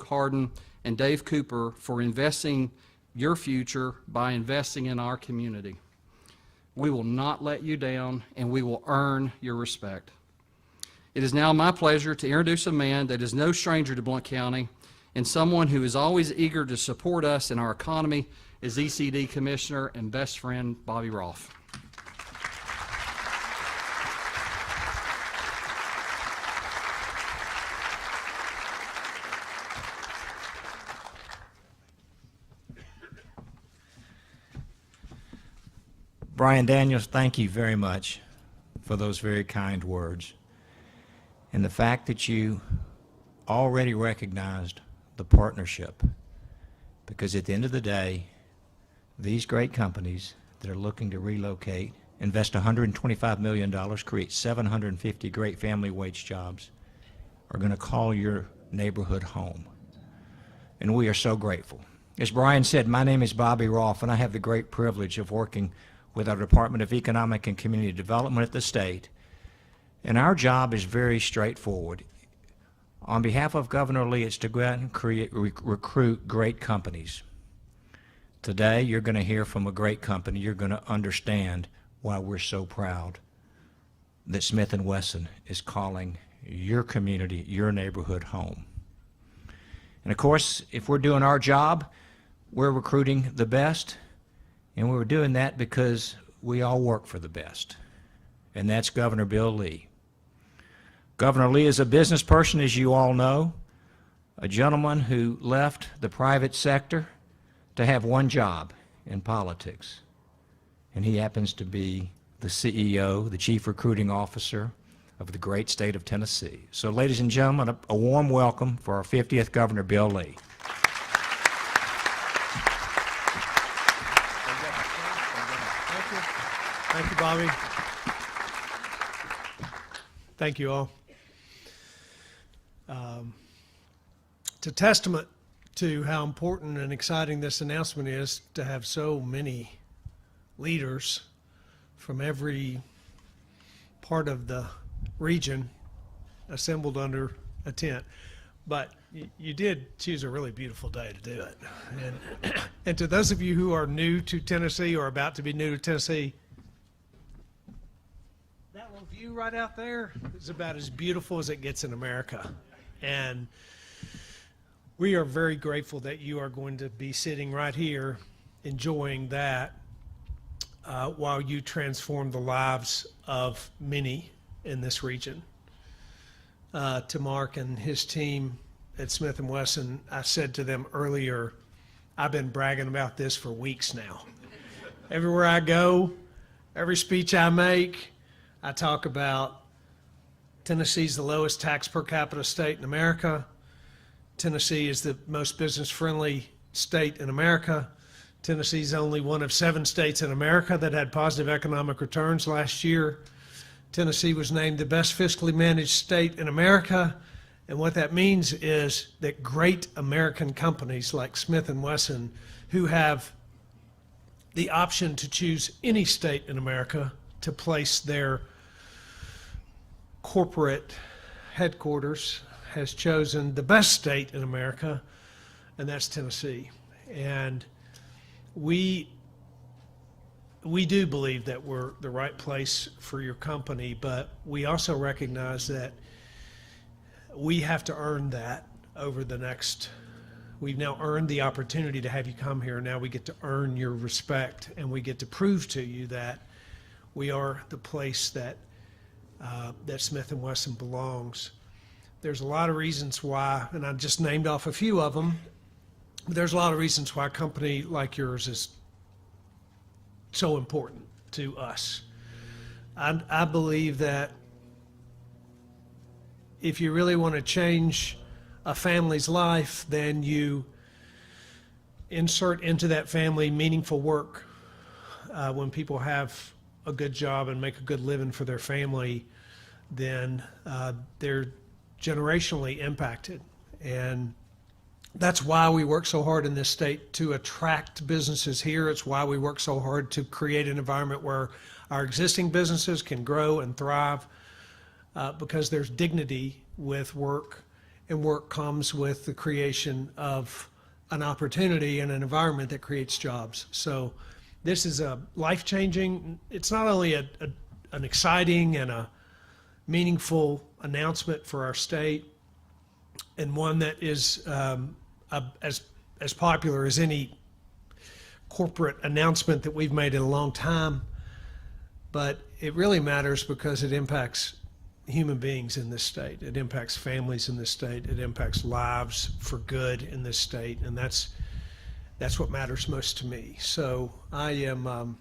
Harden, and Dave Cooper for investing your future by investing in our community. We will not let you down, and we will earn your respect. It is now my pleasure to introduce a man that is no stranger to Blount County and someone who is always eager to support us in our economy as ECD Commissioner and best friend, Bobby Rolfe. Brian Daniels, thank you very much for those very kind words. And the fact that you already recognized the partnership, because at the end of the day, these great companies that are looking to relocate, invest $125 million, create 750 great family wage jobs, are going to call your neighborhood home. And we are so grateful. As Brian said, my name is Bobby Rolfe, and I have the great privilege of working with our Department of Economic and Community Development at the state. And our job is very straightforward. On behalf of Governor Lee, it's to go out and recruit great companies. Today, you're going to hear from a great company. You're going to understand why we're so proud that Smith and Wesson is calling your community, your neighborhood home. And of course, if we're doing our job, we're recruiting the best. And we're doing that because we all work for the best, and that's Governor Bill Lee. Governor Lee is a business person, as you all know, a gentleman who left the private sector to have one job in politics, and he happens to be the CEO, the Chief Recruiting Officer of the great state of Tennessee. So, ladies and gentlemen, a warm welcome for our 50th Governor Bill Lee. Thank you, Bobby. Thank you all. It's a testament to how important and exciting this announcement is to have so many leaders from every part of the region assembled under a tent. But you did choose a really beautiful day to do it. And to those of you who are new to Tennessee or about to be new to Tennessee, that little view right out there is about as beautiful as it gets in America. And we are very grateful that you are going to be sitting right here enjoying that while you transform the lives of many in this region. To Mark and his team at Smith and Wesson, I said to them earlier, I've been bragging about this for weeks now. Everywhere I go, every speech I make, I talk about Tennessee's the lowest tax per capita state in America. Tennessee is the most business-friendly state in America. Tennessee's only one of 7 states in America that had positive economic returns last year. Tennessee was named the best fiscally managed state in America. And what that means is that great American companies like Smith and Wesson, who have the option to choose any state in America to place their corporate headquarters, has chosen the best state in America, and that's Tennessee. And we do believe that we're the right place for your company, but we also recognize that we have to earn that over the next, we've now earned the opportunity to have you come here. Now we get to earn your respect, and we get to prove to you that we are the place that that Smith and Wesson belongs. There's a lot of reasons why, and I just named off a few of them, but there's a lot of reasons why a company like yours is so important to us. I believe that if you really want to change a family's life, then you insert into that family meaningful work. When people have a good job and make a good living for their family, then they're generationally impacted. And that's why we work so hard in this state to attract businesses here. It's why we work so hard to create an environment where our existing businesses can grow and thrive, because there's dignity with work and work comes with the creation of an opportunity and an environment that creates jobs. So this is a life-changing, it's not only an exciting and a meaningful announcement for our state, and one that is as popular as any corporate announcement that we've made in a long time, but it really matters because it impacts human beings in this state. It impacts families in this state. It impacts lives for good in this state, and that's what matters most to me. So I am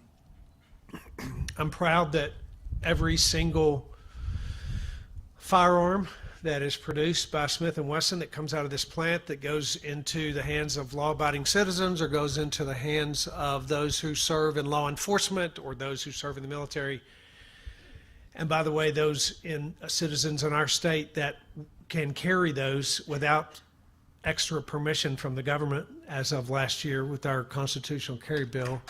I'm proud that every single firearm that is produced by Smith and Wesson that comes out of this plant that goes into the hands of law-abiding citizens or goes into the hands of those who serve in law enforcement or those who serve in the military. And by the way, those citizens in our state that can carry those without extra permission from the government as of last year with our constitutional carry bill.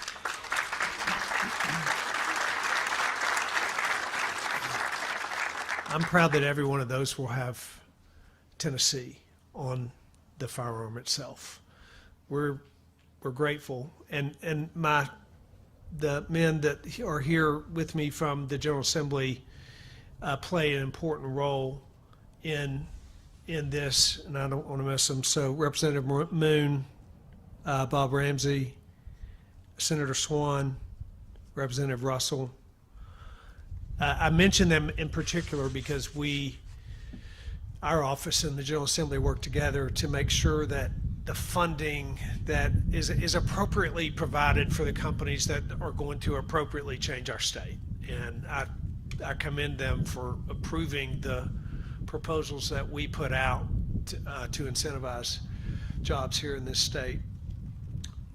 I'm proud that every one of those will have Tennessee on the firearm itself. We're grateful, and the men that are here with me from the General Assembly play an important role in this, and I don't want to miss them. So Representative Moon, Bob Ramsey, Senator Swan, Representative Russell. I mention them in particular because our office and the General Assembly work together to make sure that the funding that is appropriately provided for the companies that are going to appropriately change our state. And I commend them for approving the proposals that we put out to incentivize jobs here in this state.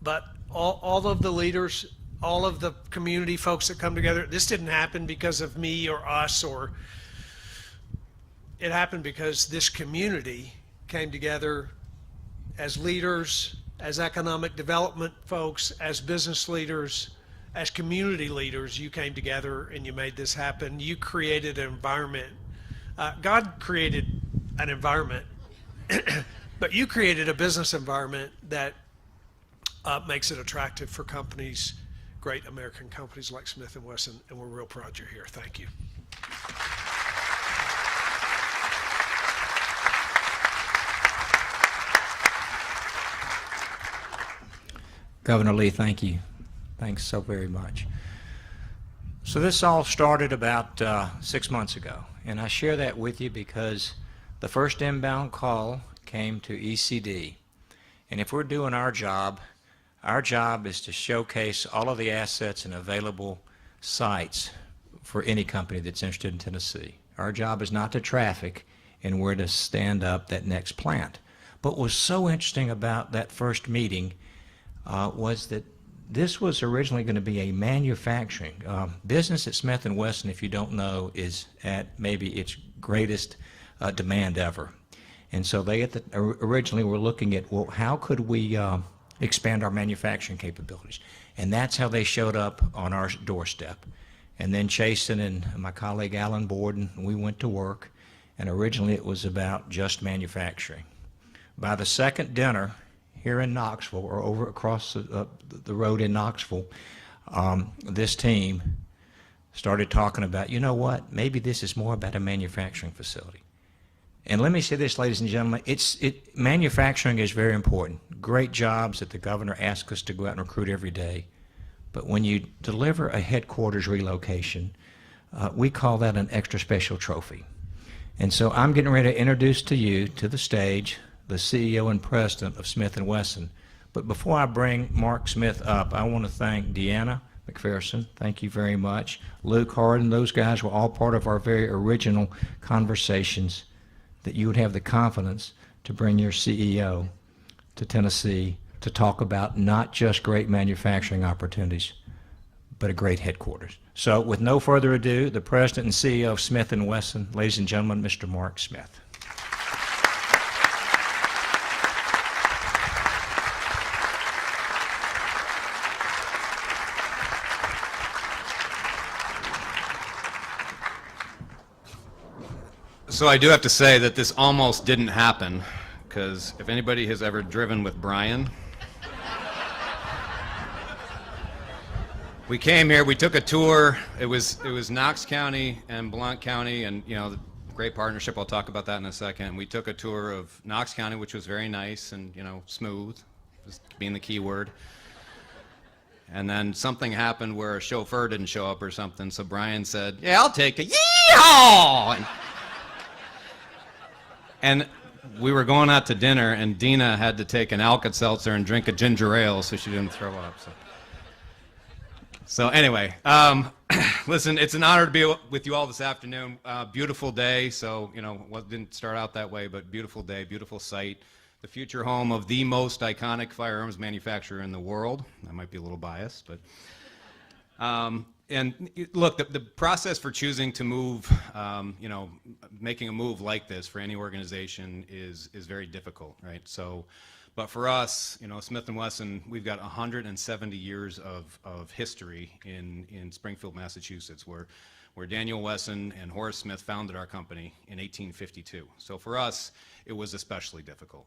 But all of the leaders, all of the community folks that come together, this didn't happen because of me or us, or it happened because this community came together as leaders, as economic development folks, as business leaders, as community leaders. You came together and you made this happen. You created an environment. God created an environment, but you created a business environment that makes it attractive for companies, great American companies like Smith and Wesson, and we're real proud you're here. Thank you. Governor Lee, thank you. Thanks so very much. So this all started about 6 months ago, and I share that with you because the first inbound call came to ECD, and if we're doing our job is to showcase all of the assets and available sites for any company that's interested in Tennessee. Our job is not to traffic and where to stand up that next plant. But what was so interesting about that first meeting was that this was originally going to be a manufacturing business at Smith and Wesson, if you don't know, is at maybe its greatest demand ever. And so they originally were looking at, well, how could we expand our manufacturing capabilities? And that's how they showed up on our doorstep. And then Chasen and my colleague Alan Borden, we went to work, and originally it was about just manufacturing. By the second dinner here in Knoxville, or over across the road in Knoxville, this team started talking about, you know what, maybe this is more about a manufacturing facility. And let me say this, ladies and gentlemen, manufacturing is very important. Great jobs that the governor asks us to go out and recruit every day. But when you deliver a headquarters relocation, we call that an extra special trophy. And so I'm getting ready to introduce to you, to the stage, the CEO and president of Smith and Wesson. But before I bring Mark Smith up, I want to thank Deanna McPherson. Thank you very much. Luke Harden, those guys were all part of our very original conversations, that you would have the confidence to bring your CEO to Tennessee to talk about not just great manufacturing opportunities, but a great headquarters. So with no further ado, the president and CEO of Smith and Wesson, ladies and gentlemen, Mr. Mark Smith. So I do have to say that this almost didn't happen, because if anybody has ever driven with Brian, we came here, we took a tour. It was Knox County and Blount County, and the great partnership. I'll talk about that in a second. We took a tour of Knox County, which was very nice and smooth, just being the key word. And then something happened where a chauffeur didn't show up or something, so Brian said, "Yeah, I'll take a yeehaw!" And we were going out to dinner, and Dina had to take an Alka-Seltzer and drink a ginger ale so she didn't throw up. So anyway, listen, it's an honor to be with you all this afternoon. Beautiful day, so didn't start out that way, but beautiful day, beautiful site. The future home of the most iconic firearms manufacturer in the world. I might be a little biased, but and look, the process for choosing to move, making a move like this for any organization is very difficult, right? So, but for us, Smith and Wesson, we've got 170 years of history in Springfield, Massachusetts, where Daniel Wesson and Horace Smith founded our company in 1852. So for us, it was especially difficult.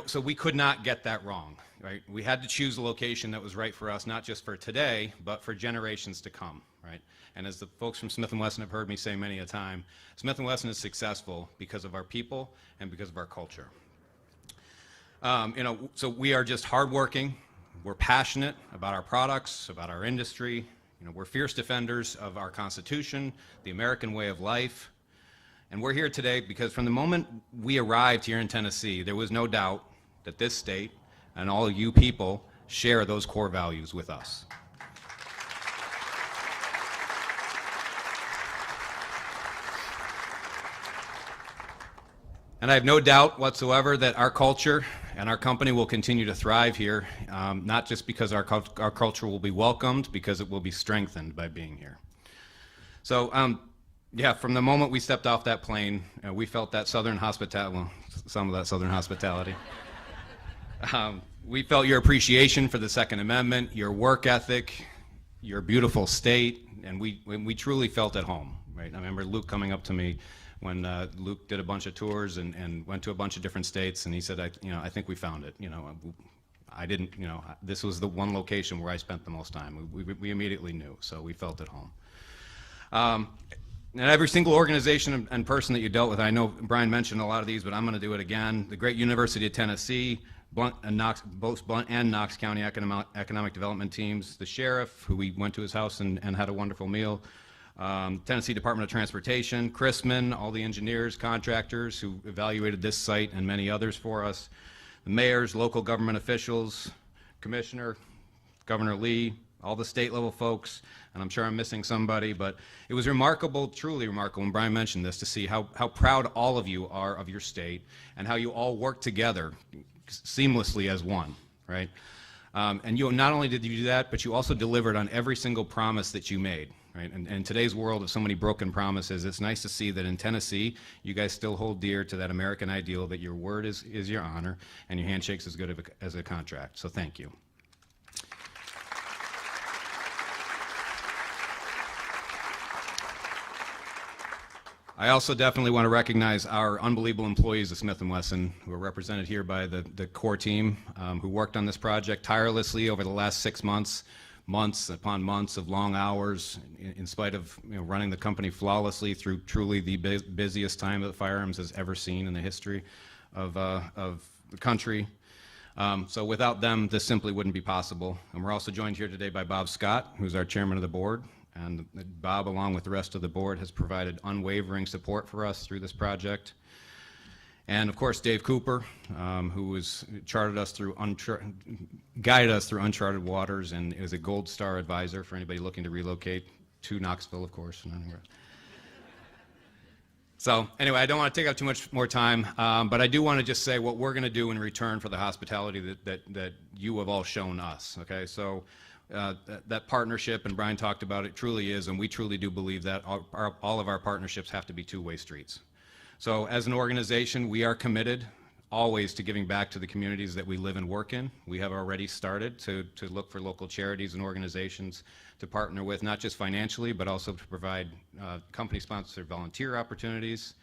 So we could not get that wrong, right? We had to choose a location that was right for us, not just for today, but for generations to come, right? And as the folks from Smith and Wesson have heard me say many a time, Smith and Wesson is successful because of our people and because of our culture. So we are just hardworking. We're passionate about our products, about our industry. We're fierce defenders of our Constitution, the American way of life. And we're here today because from the moment we arrived here in Tennessee, there was no doubt that this state and all of you people share those core values with us. And I have no doubt whatsoever that our culture and our company will continue to thrive here, not just because our culture will be welcomed, because it will be strengthened by being here. So, from the moment we stepped off that plane, we felt that Southern hospitality, well, some of that Southern hospitality. We felt your appreciation for the Second Amendment, your work ethic, your beautiful state, and we truly felt at home, right? I remember Luke coming up to me when Luke did a bunch of tours and went to a bunch of different states, and he said, I think we found it. I didn't, this was the one location where I spent the most time. We immediately knew, so we felt at home. And every single organization and person that you dealt with, I know Brian mentioned a lot of these, but I'm going to do it again. The great University of Tennessee, both Blount and Knox County economic development teams, the sheriff, who we went to his house and had a wonderful meal, Tennessee Department of Transportation, Chrisman, all the engineers, contractors who evaluated this site and many others for us, the mayors, local government officials, Commissioner, Governor Lee, all the state level folks, and I'm sure I'm missing somebody, but it was remarkable, truly remarkable, and Brian mentioned this, to see how proud all of you are of your state and how you all work together seamlessly as one, right? And you not only did you do that, but you also delivered on every single promise that you made, right? And in today's world of so many broken promises, it's nice to see that in Tennessee, you guys still hold dear to that American ideal that your word is your honor and your handshake's as good as a contract. So thank you. I also definitely want to recognize our unbelievable employees of Smith & Wesson, who are represented here by the core team, who worked on this project tirelessly over the last 6 months, months upon months of long hours, in spite of running the company flawlessly through truly the busiest time that Firearms has ever seen in the history of the country. So without them, this simply wouldn't be possible. And we're also joined here today by Bob Scott, who's our chairman of the board. And Bob, along with the rest of the board, has provided unwavering support for us through this project. And of course, Dave Cooper, who has guided us through uncharted waters and is a gold star advisor for anybody looking to relocate to Knoxville, of course. So anyway, I don't want to take up too much more time, but I do want to just say what we're going to do in return for the hospitality that you have all shown us. Okay, so. That partnership, and Brian talked about it, truly is, and we truly do believe that all of our partnerships have to be two-way streets. So as an organization, we are committed always to giving back to the communities that we live and work in. We have already started to look for local charities and organizations to partner with, not just financially, but also to provide company-sponsored volunteer opportunities.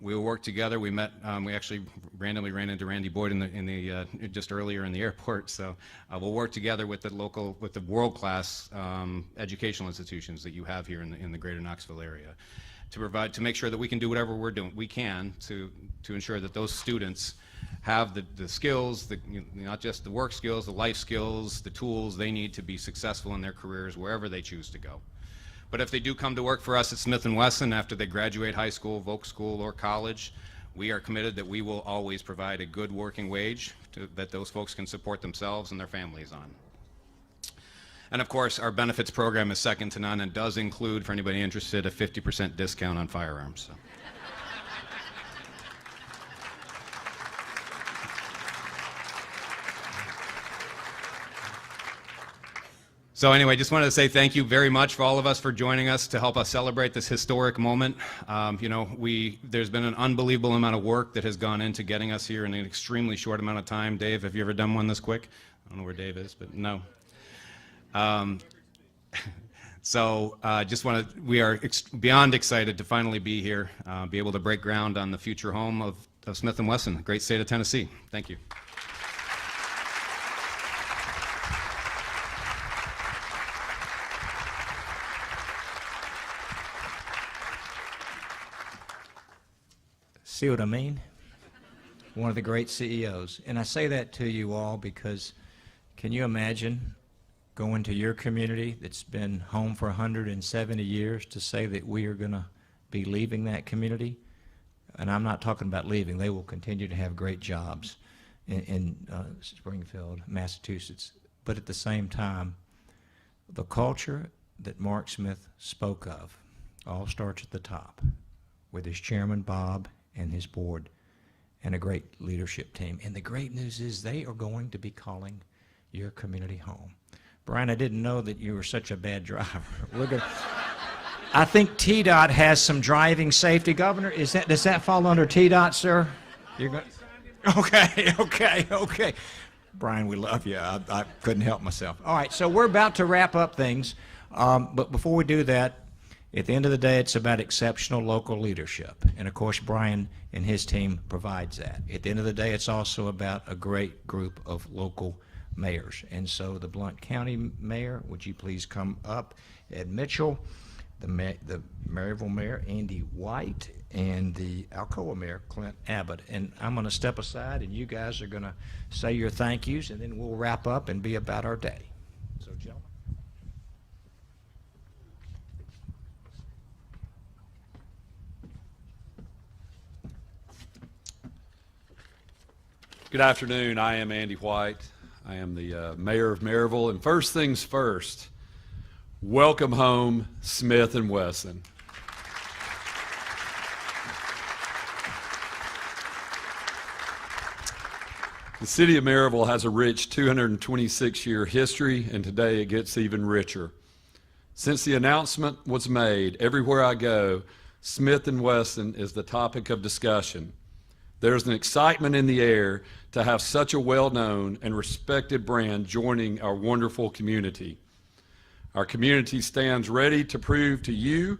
We will work together. We met. We actually randomly ran into Randy Boyd just earlier in the airport. So we'll work together with the world-class educational institutions that you have here in the Greater Knoxville area, to make sure that we can do whatever we can to ensure that those students have the skills, not just the work skills, the life skills, the tools they need to be successful in their careers wherever they choose to go. But if they do come to work for us at Smith and Wesson after they graduate high school, voc school, or college, we are committed that we will always provide a good working wage that those folks can support themselves and their families on. And of course, our benefits program is second to none and does include, for anybody interested, a 50% discount on firearms. So. So anyway, just wanted to say thank you very much for all of us for joining us to help us celebrate this historic moment. There's been an unbelievable amount of work that has gone into getting us here in an extremely short amount of time. Dave, have you ever done one this quick? I don't know where Dave is, but no. We are beyond excited to finally be here, be able to break ground on the future home of Smith and Wesson, the great state of Tennessee. Thank you. See what I mean? One of the great CEOs. And I say that to you all because can you imagine going to your community that's been home for 170 years to say that we are going to be leaving that community? And I'm not talking about leaving. They will continue to have great jobs in Springfield, Massachusetts. But at the same time, the culture that Mark Smith spoke of all starts at the top with his chairman, Bob, and his board, and a great leadership team. And the great news is they are going to be calling your community home. Brian, I didn't know that you were such a bad driver. I think TDOT has some driving safety. Governor, does that fall under TDOT, sir? You're going. Okay. Brian, we love you. I couldn't help myself. All right, so we're about to wrap up things, but before we do that, at the end of the day, it's about exceptional local leadership. And of course, Brian and his team provides that. At the end of the day, it's also about a great group of local mayors. And so the Blount County mayor, would you please come up? Ed Mitchell, the Maryville mayor, Andy White, and the Alcoa mayor, Clint Abbott. And I'm going to step aside, and you guys are going to say your thank yous, and then we'll wrap up and be about our day. So, gentlemen. Good afternoon. I am Andy White. I am the mayor of Maryville. And first things first, welcome home, Smith and Wesson. The city of Maryville has a rich 226-year history, and today it gets even richer. Since the announcement was made, everywhere I go, Smith and Wesson is the topic of discussion. There's an excitement in the air to have such a well-known and respected brand joining our wonderful community. Our community stands ready to prove to you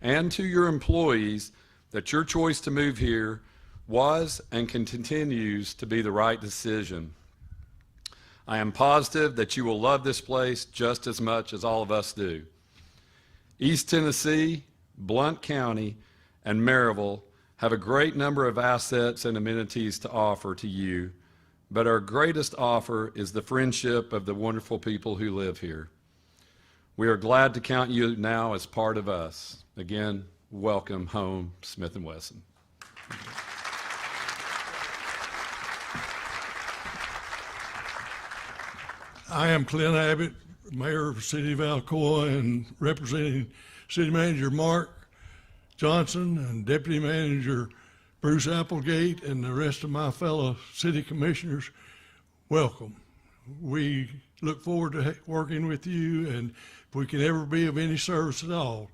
and to your employees that your choice to move here was and continues to be the right decision. I am positive that you will love this place just as much as all of us do. East Tennessee, Blount County, and Maryville have a great number of assets and amenities to offer to you, but our greatest offer is the friendship of the wonderful people who live here. We are glad to count you now as part of us. Again, welcome home, Smith and Wesson. I am Clint Abbott, Mayor of the City of Alcoa, and representing City Manager Mark Johnson and Deputy Manager Bruce Applegate and the rest of my fellow city commissioners. Welcome. We look forward to working with you, and if we can ever be of any service at all,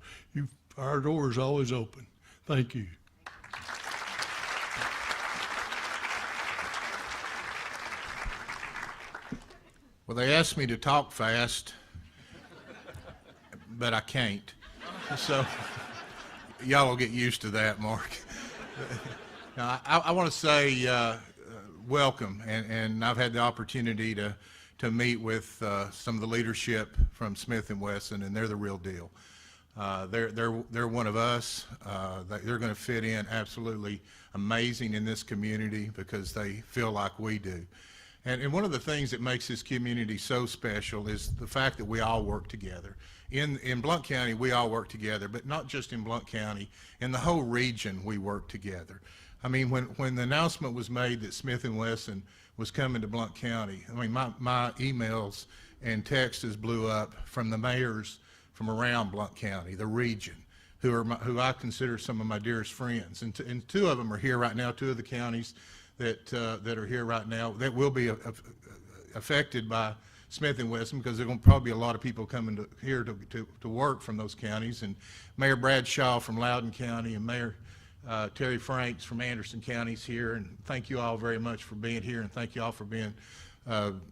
our door is always open. Thank you. Well, they asked me to talk fast, but I can't. So y'all will get used to that, Mark. Now, I want to say welcome, and I've had the opportunity to meet with some of the leadership from Smith and Wesson, and they're the real deal. They're one of us. They're going to fit in absolutely amazing in this community because they feel like we do. And one of the things that makes this community so special is the fact that we all work together. In Blount County, we all work together, but not just in Blount County. In the whole region, we work together. I mean, when the announcement was made that Smith and Wesson was coming to Blount County, I mean, my emails and texts blew up from the mayors from around Blount County, the region, who I consider some of my dearest friends. And two of them are here right now, two of the counties that are here right now that will be affected by Smith and Wesson, because there are going to probably be a lot of people coming here to work from those counties. And Mayor Bradshaw from Loudoun County and Mayor Terry Franks from Anderson County's here. And thank you all very much for being here, and thank you all for being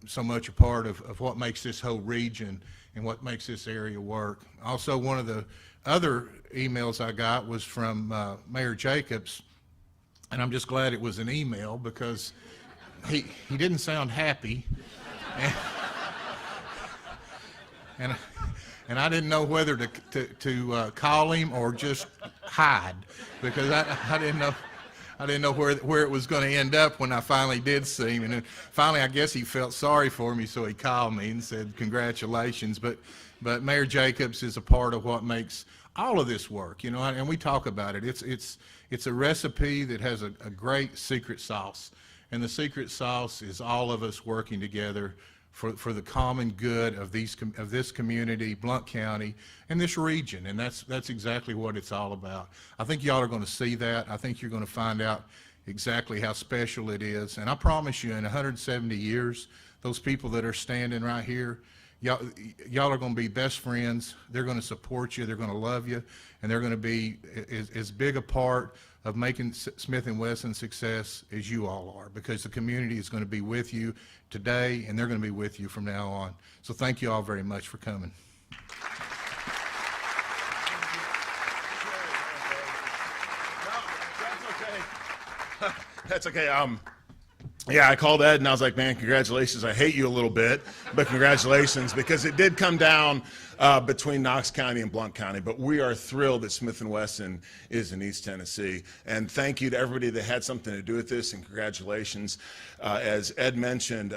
so much a part of what makes this whole region and what makes this area work. Also, one of the other emails I got was from Mayor Jacobs, and I'm just glad it was an email because he didn't sound happy. And I didn't know whether to call him or just hide, because I didn't know where it was going to end up when I finally did see him. And then finally, I guess he felt sorry for me, so he called me and said congratulations. But Mayor Jacobs is a part of what makes all of this work, you know. And we talk about it. It's a recipe that has a great secret sauce, and the secret sauce is all of us working together for the common good of this community, Blount County, and this region. And that's exactly what it's all about. I think y'all are going to see that. I think you're going to find out exactly how special it is. And I promise you, in 170 years, those people that are standing right here, y'all are going to be best friends. They're going to support you. They're going to love you. And they're going to be as big a part of making Smith and Wesson success as you all are, because the community is going to be with you today, and they're going to be with you from now on. So thank you all very much for coming. That's okay. Yeah, I called Ed and I was like, man, congratulations. I hate you a little bit, but congratulations, because it did come down between Knox County and Blount County. But we are thrilled that Smith and Wesson is in East Tennessee. And thank you to everybody that had something to do with this, and congratulations. As Ed mentioned,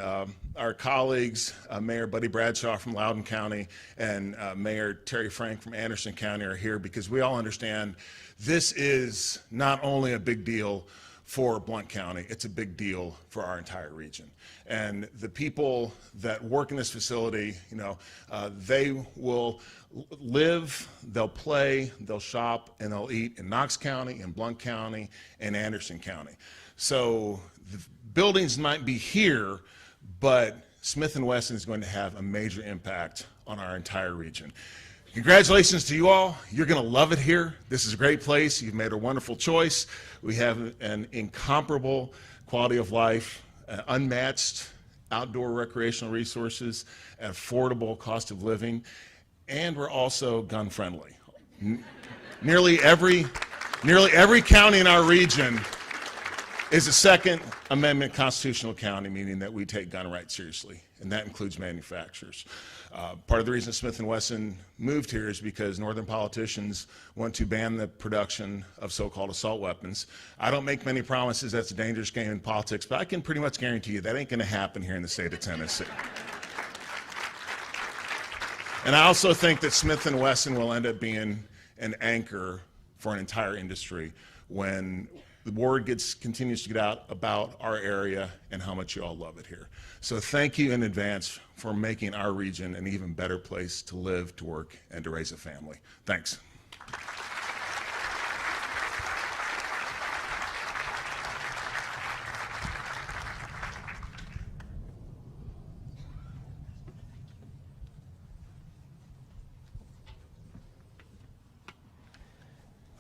our colleagues, Mayor Buddy Bradshaw from Loudoun County and Mayor Terry Frank from Anderson County are here because we all understand this is not only a big deal for Blount County, it's a big deal for our entire region. And the people that work in this facility, you know, they will live, they'll play, they'll shop, and they'll eat in Knox County, in Blount County, and Anderson County. So the buildings might be here, but Smith and Wesson is going to have a major impact on our entire region. Congratulations to you all. You're going to love it here. This is a great place. You've made a wonderful choice. We have an incomparable quality of life, unmatched outdoor recreational resources, affordable cost of living, and we're also gun friendly. Nearly every county in our region is a Second Amendment constitutional county, meaning that we take gun rights seriously, and that includes manufacturers. Part of the reason Smith and Wesson moved here is because northern politicians want to ban the production of so-called assault weapons. I don't make many promises. That's a dangerous game in politics, but I can pretty much guarantee you that ain't going to happen here in the state of Tennessee. And I also think that Smith and Wesson will end up being an anchor for an entire industry when the word continues to get out about our area and how much you all love it here. So thank you in advance for making our region an even better place to live, to work, and to raise a family. Thanks.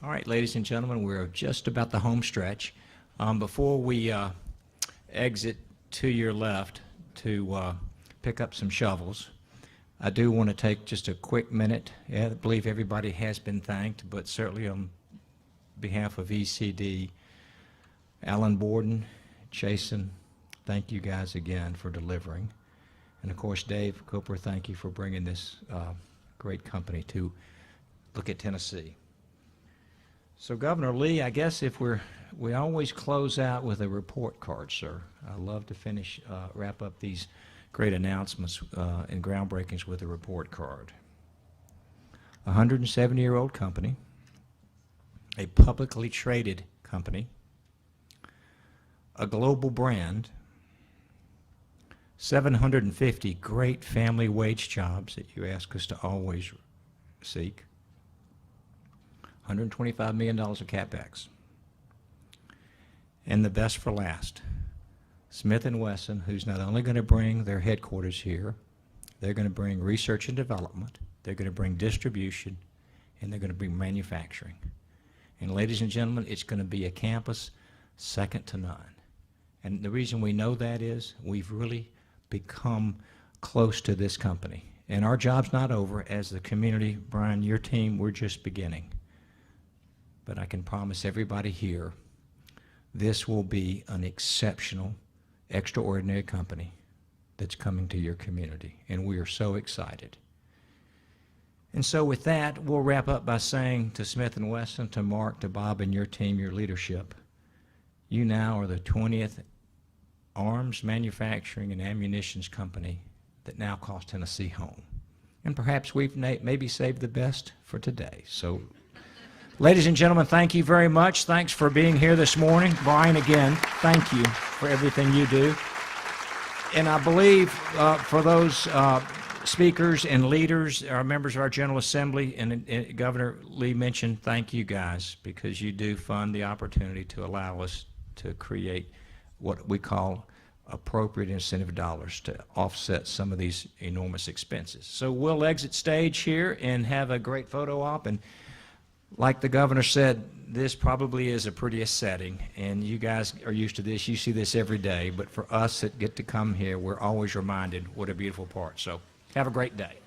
All right, ladies and gentlemen, we're just about the home stretch. Before we exit to your left to pick up some shovels. I do want to take just a quick minute. I believe everybody has been thanked, but certainly on behalf of ECD, Alan Borden, Chasen, thank you guys again for delivering. And of course, Dave Cooper, thank you for bringing this great company to look at Tennessee. So Governor Lee, I guess if we always close out with a report card, sir. I love to wrap up these great announcements and groundbreakings with a report card. A 170-year-old company, a publicly traded company, a global brand, 750 great family wage jobs that you ask us to always seek, $125 million of CapEx. And the best for last, Smith and Wesson, who's not only going to bring their headquarters here, they're going to bring research and development, they're going to bring distribution, and they're going to bring manufacturing. And ladies and gentlemen, it's going to be a campus second to none. And the reason we know that is we've really become close to this company. And our job's not over. As the community, Brian, your team, we're just beginning. But I can promise everybody here, this will be an exceptional, extraordinary company that's coming to your community. And we are so excited. And so with that, we'll wrap up by saying to Smith and Wesson, to Mark, to Bob, and your team, your leadership, you now are the 20th arms manufacturing and ammunitions company that now calls Tennessee home. And perhaps we've maybe saved the best for today. So, ladies and gentlemen, thank you very much. Thanks for being here this morning. Brian, again, thank you for everything you do. And I believe for those speakers and leaders, our members of our General Assembly, and Governor Lee mentioned, thank you guys, because you do fund the opportunity to allow us to create what we call appropriate incentive dollars to offset some of these enormous expenses. So we'll exit stage here and have a great photo op. And like the governor said, this probably is a prettiest setting, and you guys are used to this. You see this every day. But for us that get to come here, we're always reminded what a beautiful part. So have a great day.